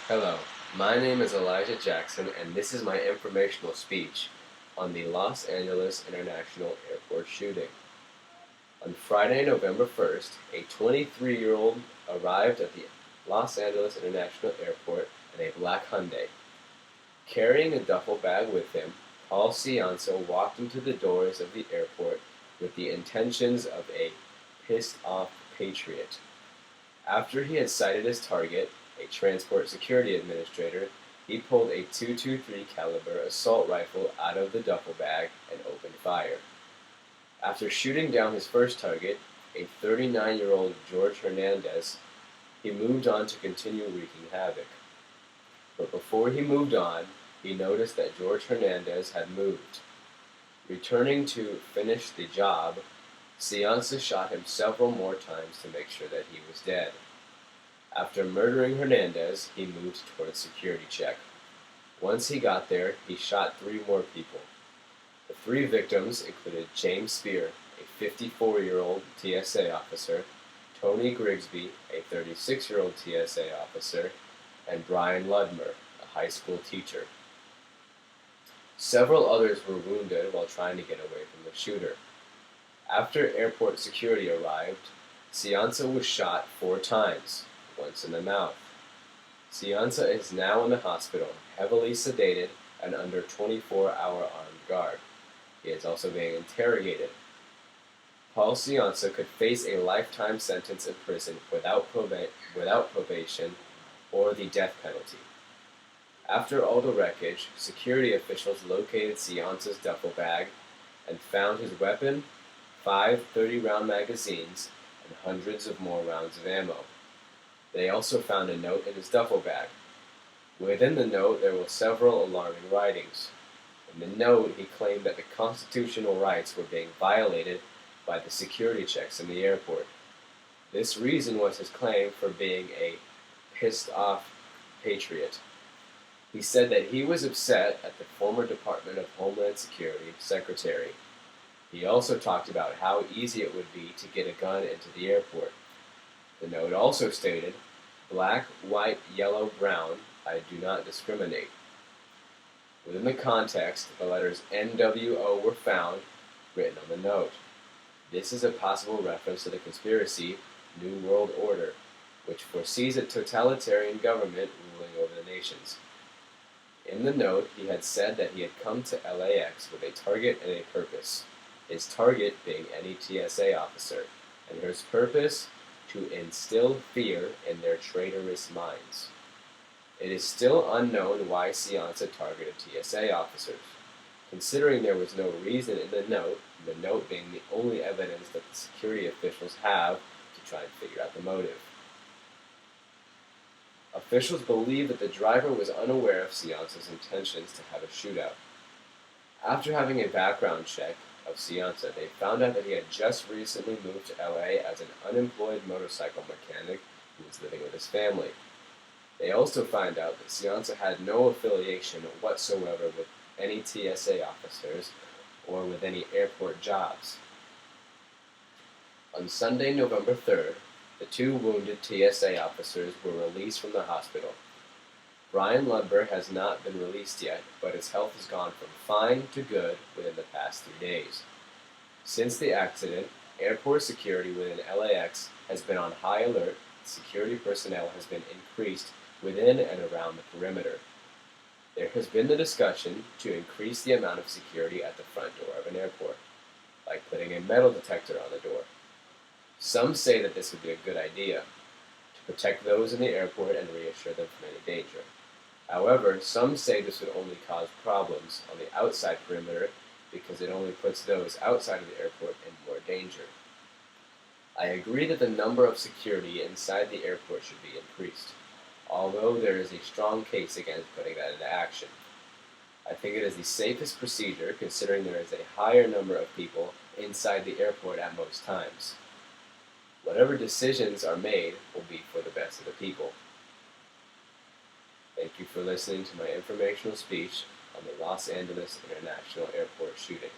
Hello, my name is Elijah Jackson, and this is my informational speech on the Los Angeles International Airport shooting. On Friday, November 1st, a 23-year-old arrived at the Los Angeles International Airport in a black Hyundai. Carrying a duffel bag with him, Paul Ciancio walked into the doors of the airport with the intentions of a pissed-off patriot. After he had sighted his target, a transport security administrator, he pulled a .223 caliber assault rifle out of the duffel bag and opened fire. After shooting down his first target, a 39-year-old George Hernandez, he moved on to continue wreaking havoc. But before he moved on, he noticed that George Hernandez had moved. Returning to finish the job, Cianza shot him several more times to make sure that he was dead. After murdering Hernandez, he moved toward a security check. Once he got there, he shot 3 more people. The 3 victims included James Spear, a 54-year-old TSA officer, Tony Grigsby, a 36-year-old TSA officer, and Brian Ludmer, a high school teacher. Several others were wounded while trying to get away from the shooter. After airport security arrived, Cianza was shot 4 times, once in the mouth. Cianza is now in the hospital, heavily sedated and under 24-hour armed guard. He is also being interrogated. Paul Cianza could face a lifetime sentence in prison without probation or the death penalty. After all the wreckage, security officials located Cianza's duffel bag and found his weapon, 5 30-round magazines, and hundreds of more rounds of ammo. They also found a note in his duffel bag. Within the note, there were several alarming writings. In the note, he claimed that the constitutional rights were being violated by the security checks in the airport. This reason was his claim for being a pissed-off patriot. He said that he was upset at the former Department of Homeland Security secretary. He also talked about how easy it would be to get a gun into the airport. The note also stated, "Black, white, yellow, brown, I do not discriminate." Within the context, the letters NWO were found, written on the note. This is a possible reference to the conspiracy New World Order, which foresees a totalitarian government ruling over the nations. In the note, he had said that he had come to LAX with a target and a purpose, his target being any TSA officer, and his purpose to instill fear in their traitorous minds. It is still unknown why Cianza targeted TSA officers, considering there was no reason in the note being the only evidence that the security officials have to try and figure out the motive. Officials believe that the driver was unaware of Cianza's intentions to have a shootout. After having a background check of Cianza, they found out that he had just recently moved to LA as an unemployed motorcycle mechanic who was living with his family. They also found out that Cianza had no affiliation whatsoever with any TSA officers or with any airport jobs. On Sunday, November 3rd, the 2 wounded TSA officers were released from the hospital. Brian Ludmer has not been released yet, but his health has gone from fine to good within the past 3 days. Since the accident, airport security within LAX has been on high alert. Security personnel has been increased within and around the perimeter. There has been the discussion to increase the amount of security at the front door of an airport, like putting a metal detector on the door. Some say that this would be a good idea, to protect those in the airport and reassure them from any danger. However, some say this would only cause problems on the outside perimeter because it only puts those outside of the airport in more danger. I agree that the number of security inside the airport should be increased, although there is a strong case against putting that into action. I think it is the safest procedure considering there is a higher number of people inside the airport at most times. Whatever decisions are made will be for the best of the people. Thank you for listening to my informational speech on the Los Angeles International Airport shooting.